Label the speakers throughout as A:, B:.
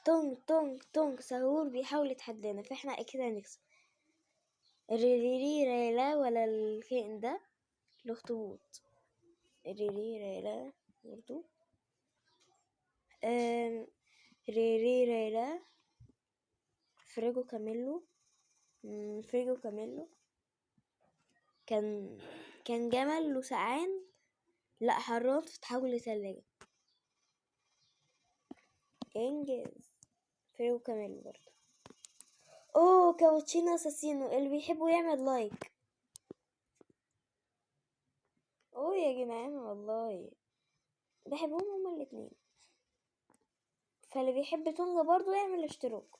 A: تونج تونج تونج سهور بيحاول يتحدانا، فاحنا اكيد هنكسب. ريريري ريلا ولا الكائن ده الاخطبوط. ريري ريلا برضو. ريري ريلا فريجو كاميلو. فريجو كاميلو كان جمل وسقعان، لا حران فتحول لثلاجة. انجز. فريجو كاميلو برضو. اوه كابتشينو اساسينو اللي بيحبوا يعمل لايك. اوه يا جدعان والله بحبهم هما الاتنين، فاللي بيحب تونجا برضو يعمل اشتراك.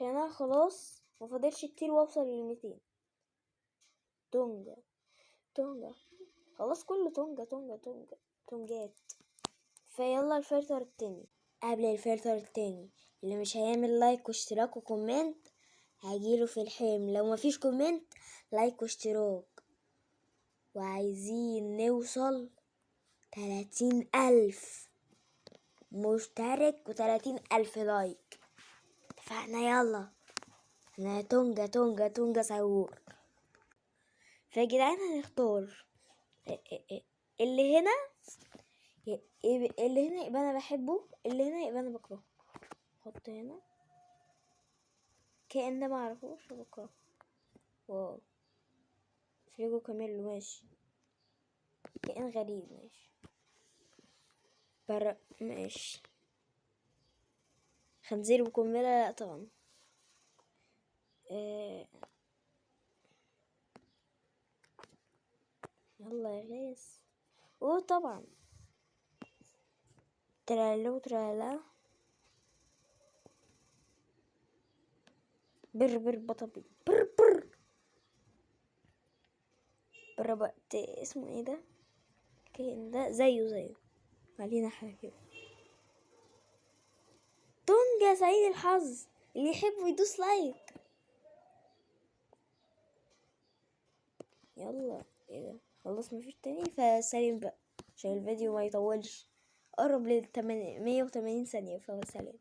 A: انا خلاص مفضلش كتير واوصل ل200. تونجا تونجا خلاص كله تونجا تونجا تونجا تونجات. فيلا الفلتر التاني. قبل الفلتر التاني اللي مش هيعمل لايك واشتراك وكومنت هجيله في الحلم. لو مفيش كومنت لايك واشتراك. وعايزين نوصل 30,000 مشترك و30,000 لايك. اتفقنا يلا. انا تونجا تونجا تونجا سهور. فيا جدعان هنختار اللي هنا، اللي هنا يبقى انا بحبه، اللي هنا يبقى انا بكرهه. حط هنا كائن ده معرفوش وبكرهه. واو فريجو كاميلو ماشي، كائن غريب ماشي. ماشي. خنزير بقنبلة لا طبعا. يلا يا غيث. طبعا ترالو ترالا بر بر بطبي بر بر بربقت. اسمه ايه ده الكائن ده؟ زيه علينا حاجة كده. تونجا سعيد الحظ اللي يحب يدوس لايك. يلا ايه ده خلاص مفيش تاني، فسلام بقى عشان الفيديو ما يطولش، قرب ل 180 ثانية، فسلام.